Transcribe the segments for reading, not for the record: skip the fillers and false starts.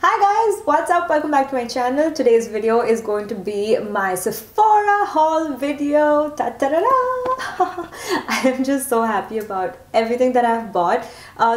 Hi guys, what's up? Welcome back to my channel. Today's video is going to be my Sephora haul video. Ta-ta-da-da! I am just so happy about everything that I've bought.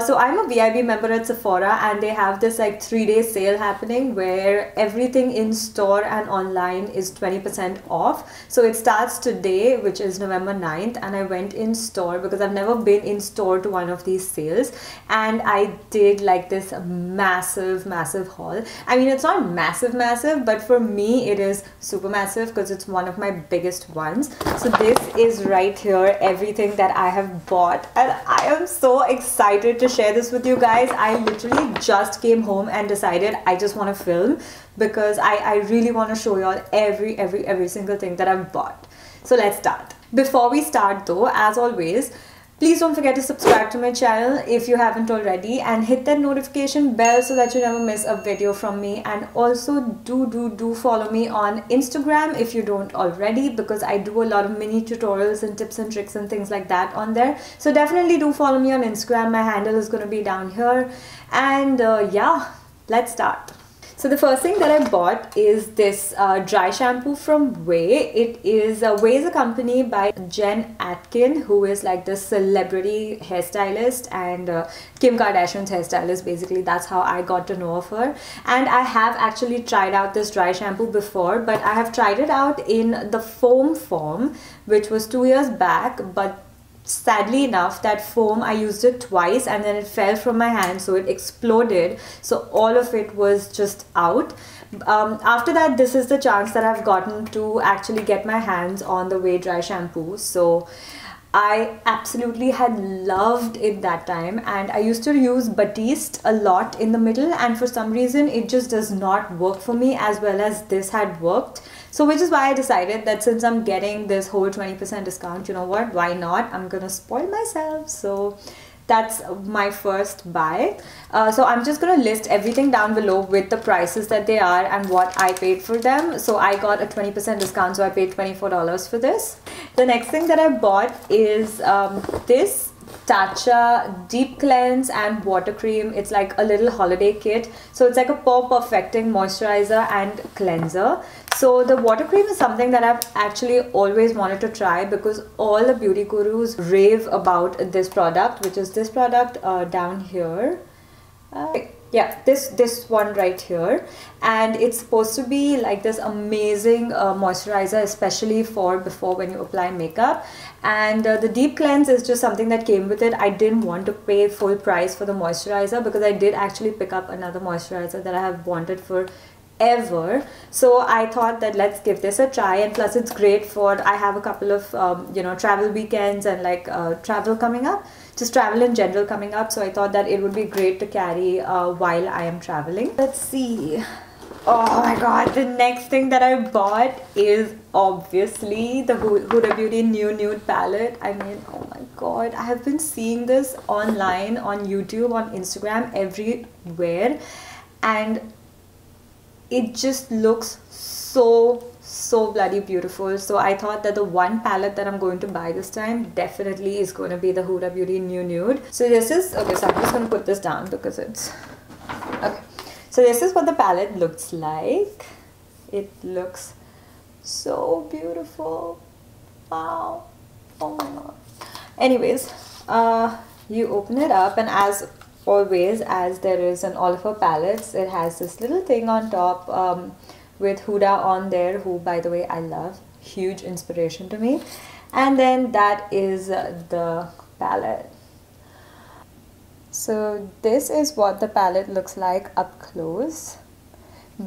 So I'm a VIB member at Sephora and they have this like 3-day sale happening where everything in store and online is 20% off. So it starts today, which is November 9th, and I went in store because I've never been in store to one of these sales, and I did like this massive haul. I mean, it's not massive, but for me it is super massive because it's one of my biggest ones. So this is right here, everything that I have bought, and I am so excited to share this with you guys. I literally just came home and decided I just want to film because I really want to show you all every single thing that I've bought. So let's start. Before we start though, as always, please don't forget to subscribe to my channel if you haven't already, and hit that notification bell so that you never miss a video from me. And also do follow me on Instagram if you don't already, because I do a lot of mini tutorials and tips and tricks and things like that on there. So definitely do follow me on Instagram. My handle is going to be down here. And yeah, let's start. So the first thing that I bought is this dry shampoo from OUAI. It is OUAI is a company by Jen Atkin, who is like the celebrity hairstylist and Kim Kardashian's hairstylist. Basically, that's how I got to know of her. And I have actually tried out this dry shampoo before, but I have tried it out in the foam form, which was 2 years back. But sadly enough, that foam, I used it twice and then it fell from my hand, so it exploded, so all of it was just out. After that, this is the chance that I've gotten to actually get my hands on the OUAI dry shampoo. So I absolutely had loved it that time, and I used to use Batiste a lot in the middle, and for some reason it just does not work for me as well as this had worked. So which is why I decided that since I'm getting this whole 20% discount, you know what, why not? I'm gonna spoil myself. So that's my first buy. So I'm just gonna list everything down below with the prices that they are and what I paid for them. So I got a 20% discount, so I paid $24 for this. The next thing that I bought is this Tatcha deep cleanse and water cream. It's like a little holiday kit. So it's like a pore perfecting moisturizer and cleanser. So the water cream is something that I've actually always wanted to try because all the beauty gurus rave about this product, which is this product down here. Yeah, this one right here, and it's supposed to be like this amazing moisturizer, especially for before when you apply makeup. And the deep cleanse is just something that came with it. I didn't want to pay full price for the moisturizer because I did actually pick up another moisturizer that I have wanted for ever. So I thought that let's give this a try, and plus it's great for, I have a couple of you know, travel weekends and like travel coming up, just travel in general coming up, so I thought that it would be great to carry while I am traveling. Let's see. Oh my god, the next thing that I bought is obviously the Huda Beauty New Nude palette. I mean, oh my god, I have been seeing this online, on YouTube, on Instagram, everywhere, and it just looks so bloody beautiful. So I thought that the one palette that I'm going to buy this time definitely is going to be the Huda Beauty New Nude. So this is, okay, so I'm just going to put this down because it's, okay. So this is what the palette looks like. It looks so beautiful. Wow. Oh my god. Anyways, you open it up, and as always, as there is in all of her palettes, it has this little thing on top with Huda on there, who by the way I love, huge inspiration to me. And then that is the palette. So this is what the palette looks like up close.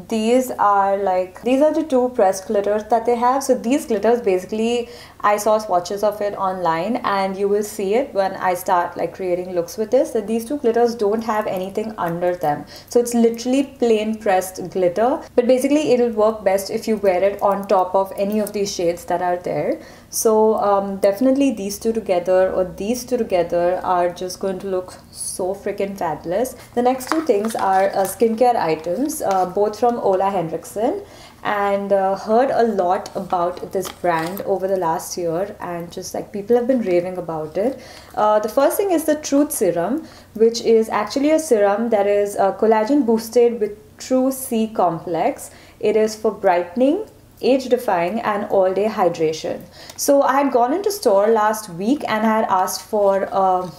These are the two pressed glitters that they have. So these glitters, basically I saw swatches of it online, and you will see it when I start like creating looks with this, that these two glitters don't have anything under them. So it's literally plain pressed glitter, but basically it'll work best if you wear it on top of any of these shades that are there. So definitely these two together, or these two together, are just going to look so freaking fabulous. The next two things are skincare items, both from Ola Hendrickson, and heard a lot about this brand over the last year, and just like people have been raving about it. The first thing is the Truth Serum, which is actually a serum that is collagen boosted with True C Complex. It is for brightening, age defying and all day hydration. So I had gone into store last week and I had asked for a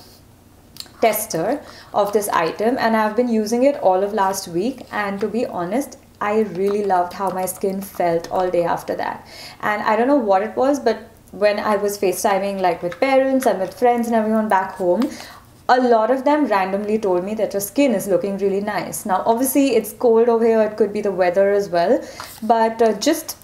tester of this item, and I've been using it all of last week, and to be honest, I really loved how my skin felt all day after that. And I don't know what it was, but when I was FaceTiming like with parents and with friends and everyone back home, a lot of them randomly told me that your skin is looking really nice. Now obviously it's cold over here, it could be the weather as well, but just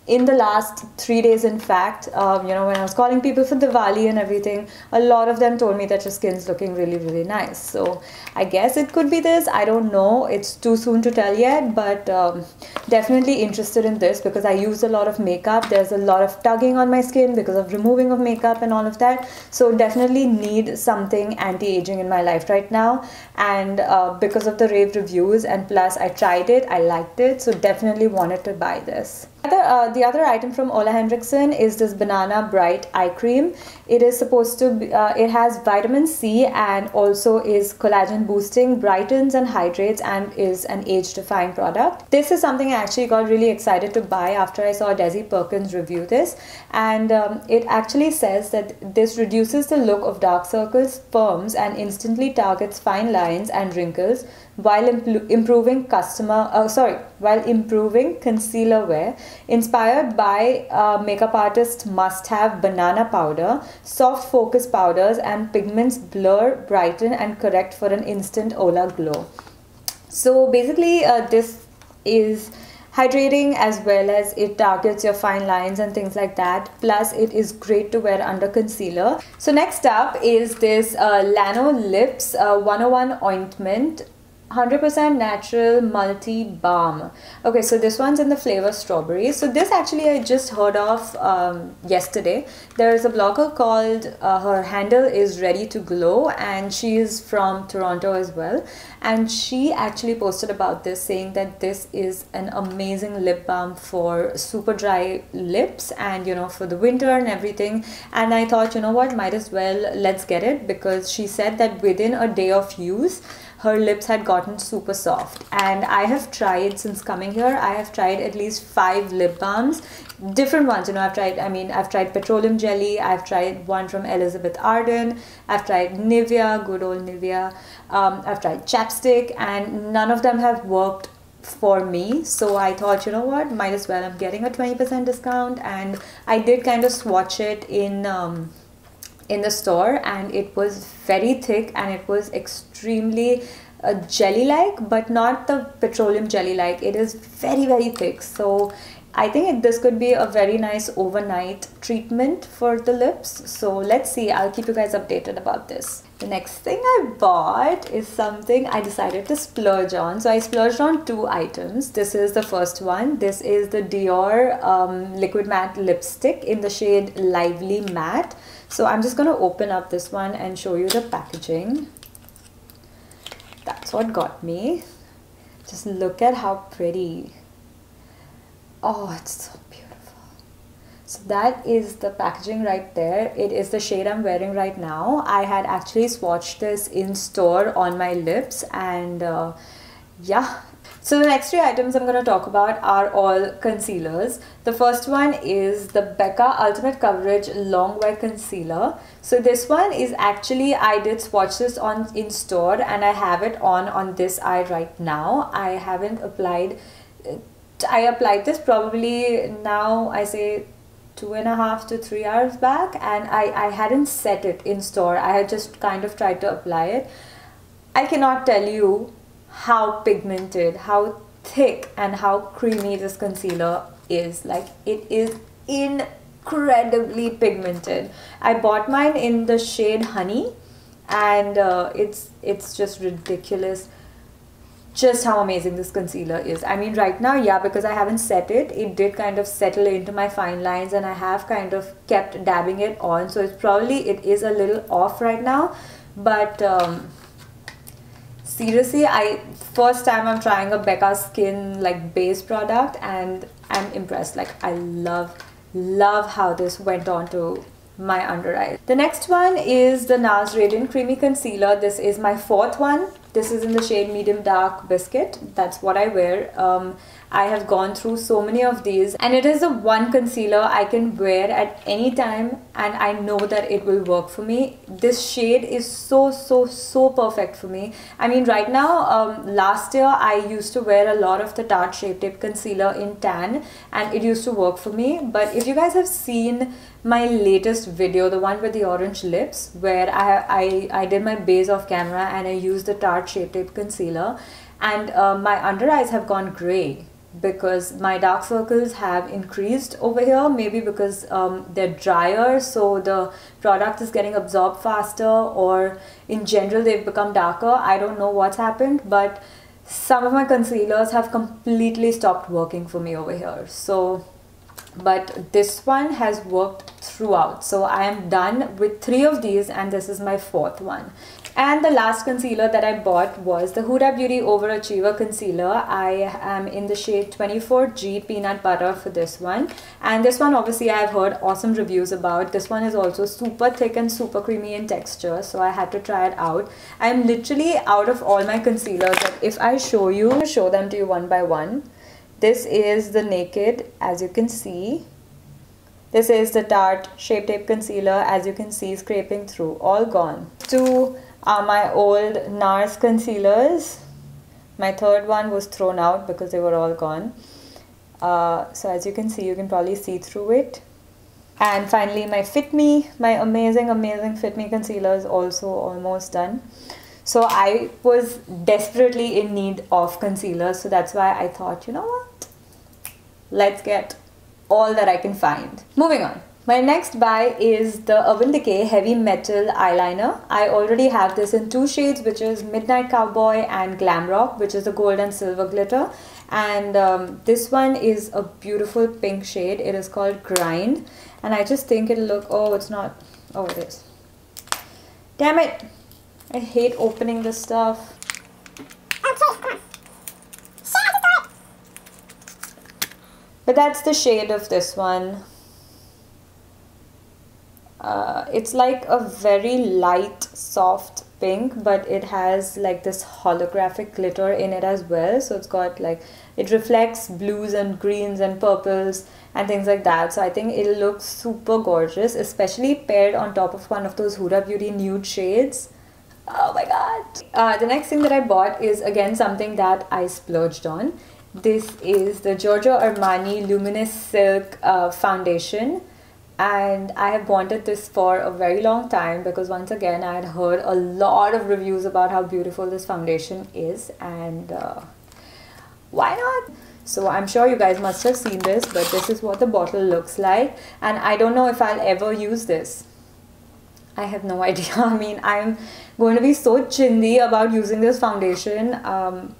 in the last 3 days, in fact, you know, when I was calling people for Diwali and everything, a lot of them told me that your skin's looking really, really nice. So I guess it could be this. I don't know. It's too soon to tell yet, but definitely interested in this because I use a lot of makeup. There's a lot of tugging on my skin because of removing of makeup and all of that. So definitely need something anti-aging in my life right now. And because of the rave reviews, and plus I tried it, I liked it. So definitely wanted to buy this. The other item from Olehenriksen is this Banana Bright Eye Cream. It is supposed to be, it has vitamin C and also is collagen boosting, brightens and hydrates, and is an age defying product. This is something I actually got really excited to buy after I saw Desi Perkins review this, and it actually says that this reduces the look of dark circles, firms and instantly targets fine lines and wrinkles while improving concealer wear. Inspired by makeup artist must-have banana powder, soft focus powders and pigments blur, brighten and correct for an instant Ola glow. So basically this is hydrating as well as it targets your fine lines and things like that. Plus it is great to wear under concealer. So next up is this Lanolips 101 ointment. 100% natural multi balm. Okay, so this one's in the flavor strawberry. So this actually I just heard of yesterday. There is a blogger called her handle is Ready to Glow, and she is from Toronto as well, and she actually posted about this saying that this is an amazing lip balm for super dry lips and, you know, for the winter and everything. And I thought, you know what, might as well let's get it, because she said that within a day of use her lips had gotten super soft. And I have tried, since coming here, I have tried at least 5 lip balms, different ones. You know, I've tried petroleum jelly, I've tried one from Elizabeth Arden, I've tried Nivea, good old Nivea, I've tried chapstick, and none of them have worked for me. So I thought, you know what, might as well, I'm getting a 20% discount. And I did kind of swatch it in the store, and it was very thick and it was extremely jelly-like, but not the petroleum jelly-like. It is very, very thick. So I think this could be a very nice overnight treatment for the lips. So let's see, I'll keep you guys updated about this. The next thing I bought is something I decided to splurge on. So I splurged on 2 items. This is the first one. This is the Dior Liquid Matte Lipstick in the shade Lively Matte. So I'm just going to open up this one and show you the packaging. That's what got me. Just look at how pretty. Oh, it's so beautiful. So that is the packaging right there. It is the shade I'm wearing right now. I had actually swatched this in store on my lips, and yeah. So the next 3 items I'm going to talk about are all concealers. The first one is the Becca Ultimate Coverage Long Wear Concealer. So this one is actually, I did swatch this on in store and I have it on this eye right now. I haven't applied, I applied this probably now I say 2.5 to 3 hours back, and I hadn't set it in store. I had just kind of tried to apply it. I cannot tell you how pigmented, how thick and how creamy this concealer is. Like, it is incredibly pigmented. I bought mine in the shade Honey, and it's just ridiculous just how amazing this concealer is. I mean, right now, yeah, because I haven't set it, it did kind of settle into my fine lines, and I have kind of kept dabbing it on, so it's probably, it is a little off right now, but seriously, first time I'm trying a Becca Skin like base product, and I'm impressed. Like, I love how this went on to my under eye. The next one is the NARS Radiant Creamy Concealer. This is my 4th one This is in the shade Medium Dark Biscuit. That's what I wear. I have gone through so many of these, and it is the one concealer I can wear at any time and I know that it will work for me. This shade is so perfect for me. I mean, right now, last year I used to wear a lot of the Tarte Shape Tape concealer in tan and it used to work for me. But if you guys have seen my latest video, the one with the orange lips, where I did my base off camera and I used the Tarte Shape Tape concealer, and my under eyes have gone grey because my dark circles have increased over here, maybe because they're drier, so the product is getting absorbed faster, or in general they've become darker. I don't know what's happened, but some of my concealers have completely stopped working for me over here. So but this one has worked throughout, so I am done with 3 of these and this is my 4th one. And the last concealer that I bought was the Huda Beauty Overachiever Concealer. I am in the shade 24G Peanut Butter for this one. And this one obviously I have heard awesome reviews about. This one is also super thick and super creamy in texture, so I had to try it out. I'm literally out of all my concealers. Like, if I show them to you one by one. This is the Naked, as you can see. This is the Tarte Shape Tape Concealer, as you can see, scraping through, all gone. 2 are my old NARS concealers. My 3rd one was thrown out because they were all gone. So as you can see, you can probably see through it. And finally my Fit Me, my amazing Fit Me concealer is also almost done. So I was desperately in need of concealer, so that's why I thought, you know what, let's get all that I can find. Moving on. My next buy is the Urban Decay Heavy Metal Eyeliner. I already have this in 2 shades, which is Midnight Cowboy and Glam Rock, which is the gold and silver glitter. And this one is a beautiful pink shade. It is called Grind. And I just think it'll look, oh, it's not, oh, it is. Damn it. I hate opening this stuff. But that's the shade of this one. It's like a very light, soft pink, but it has like this holographic glitter in it as well. So it's got like, it reflects blues and greens and purples and things like that. So I think it'll look super gorgeous, especially paired on top of one of those Huda Beauty nude shades. Oh my god. The next thing that I bought is again something that I splurged on. This is the Giorgio Armani Luminous Silk Foundation. And I have wanted this for a very long time because once again I had heard a lot of reviews about how beautiful this foundation is, and why not? So I'm sure you guys must have seen this, but this is what the bottle looks like, and I don't know if I'll ever use this. I have no idea. I mean, I'm going to be so chindi about using this foundation,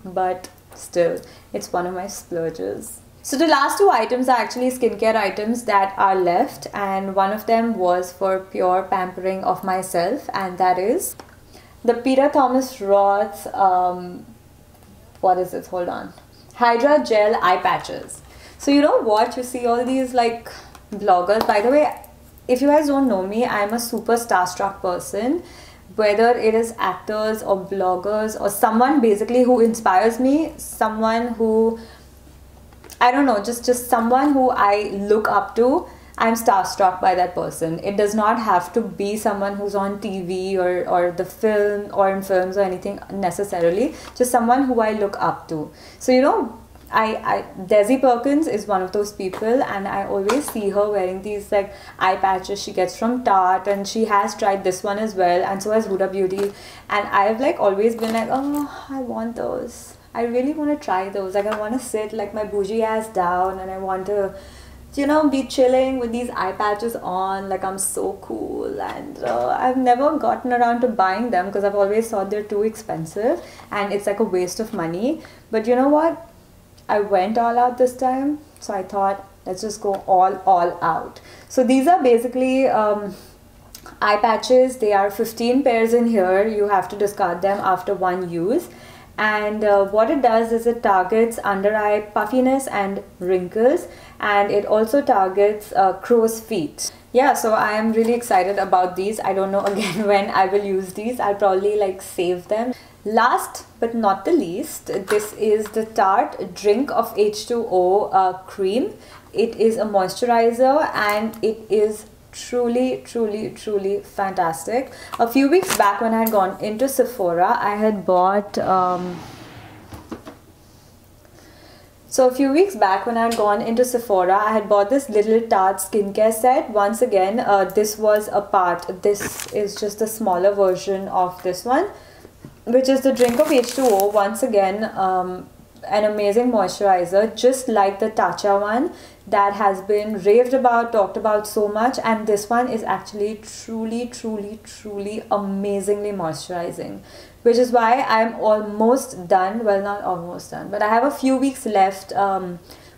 but still, it's one of my splurges. So the last 2 items are actually skincare items that are left, and one of them was for pure pampering of myself, and that is the Peter Thomas Roth, what is this? Hold on. Hydra Gel Eye Patches. So you know what? You see all these like bloggers. By the way, if you guys don't know me, I'm a super starstruck person. Whether it is actors or bloggers or someone basically who inspires me, someone who, I don't know, just someone who I look up to, I'm starstruck by that person. It does not have to be someone who's on TV or the film or in films or anything necessarily. Just someone who I look up to. So you know, Desi Perkins is one of those people, and I always see her wearing these like eye patches she gets from Tarte, and she has tried this one as well, and so has Huda Beauty, and I've like always been like, oh, I want those. I really want to try those. Like, I want to sit like my bougie ass down and I want to, you know, be chilling with these eye patches on, like I'm so cool. And I've never gotten around to buying them because I've always thought they're too expensive and it's like a waste of money. But you know what? I went all out this time, so I thought, let's just go all out. So these are basically eye patches. They are 15 pairs in here. You have to discard them after 1 use. and what it does is it targets under eye puffiness and wrinkles, and it also targets crow's feet. Yeah, so I am really excited about these. I don't know again when I will use these. I'll probably like save them. Last but not the least, this is the Tarte Drink of H2O cream. It is a moisturizer and it is truly fantastic. A few weeks back when I had gone into Sephora, I had bought So a few weeks back when I had gone into Sephora, I had bought this little Tarte skincare set. Once again, this was a part. This is just a smaller version of this one, which is the Drink of H2O. Once again, an amazing moisturizer, just like the Tatcha one that has been raved about, talked about so much, and this one is actually truly amazingly moisturizing, which is why I'm almost done. Well, not almost done, but I have a few weeks left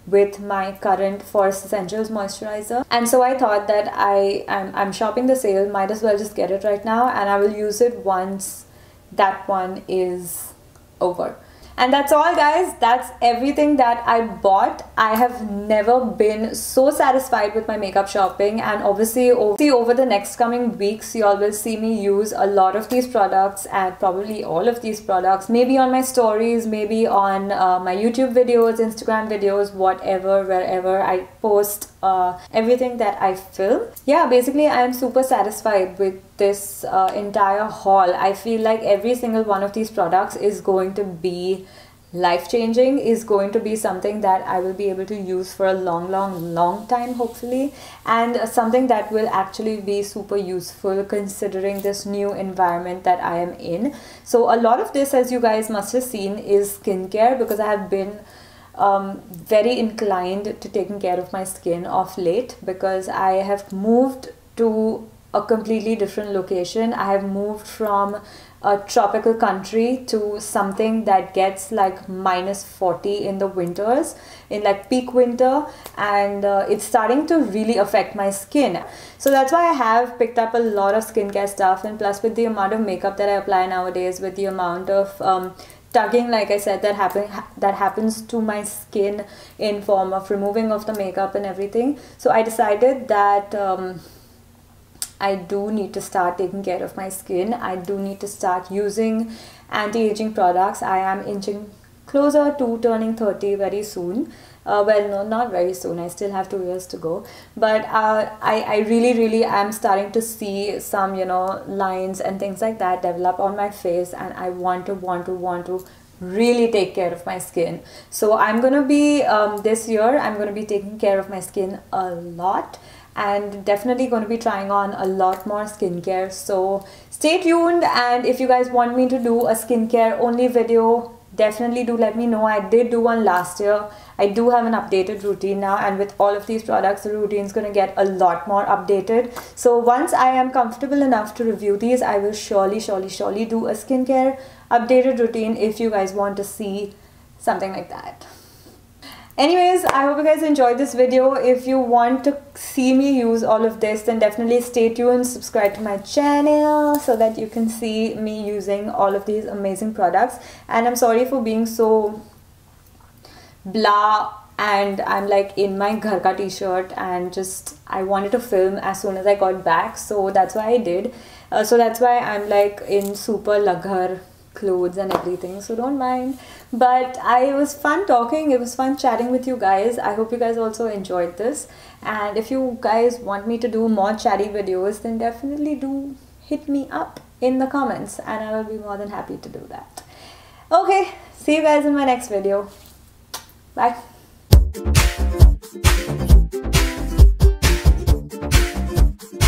with my current Forest Essentials moisturizer, and so I thought that I'm shopping the sale, might as well just get it right now, and I will use it once that one is over. And that's all, guys. That's everything that I bought. I have never been so satisfied with my makeup shopping, and obviously over the next coming weeks you all will see me use a lot of these products, and probably all of these products, maybe on my stories, maybe on my YouTube videos, Instagram videos, whatever, wherever I post everything that I film. Yeah, basically I am super satisfied with this entire haul. I feel like every single one of these products is going to be life-changing, is going to be something that I will be able to use for a long time, hopefully, and something that will actually be super useful considering this new environment that I am in. So a lot of this, as you guys must have seen, is skincare, because I have been very inclined to taking care of my skin of late, because I have moved to a completely different location. I have moved from a tropical country to something that gets like -40 in the winters, in like peak winter, and it's starting to really affect my skin. So that's why I have picked up a lot of skincare stuff, and plus with the amount of makeup that I apply nowadays, with the amount of tugging, like I said, that happens to my skin in form of removing of the makeup and everything. So I decided that I do need to start taking care of my skin. I do need to start using anti-aging products. I am inching closer to turning 30 very soon. Well, no, not very soon. I still have 2 years to go. But I really am starting to see some, you know, lines and things like that develop on my face, and I want to really take care of my skin. So I'm gonna be this year I'm gonna be taking care of my skin a lot, and definitely going to be trying on a lot more skincare. So stay tuned, and if you guys want me to do a skincare only video, definitely do let me know. I did do one last year. I do have an updated routine now, and with all of these products, the routine is going to get a lot more updated. So once I am comfortable enough to review these, I will surely do a skincare updated routine if you guys want to see something like that. Anyways, I hope you guys enjoyed this video. If you want to see me use all of this, then definitely stay tuned, subscribe to my channel so that you can see me using all of these amazing products. And I'm sorry for being so blah, and I'm like in my ghar ka t-shirt, and just I wanted to film as soon as I got back, so that's why I did. So that's why I'm like in super laghar clothes and everything, so don't mind. But it was fun talking, it was fun chatting with you guys. I hope you guys also enjoyed this, and if you guys want me to do more chatty videos, then definitely do hit me up in the comments, and I will be more than happy to do that. Okay, see you guys in my next video. Bye.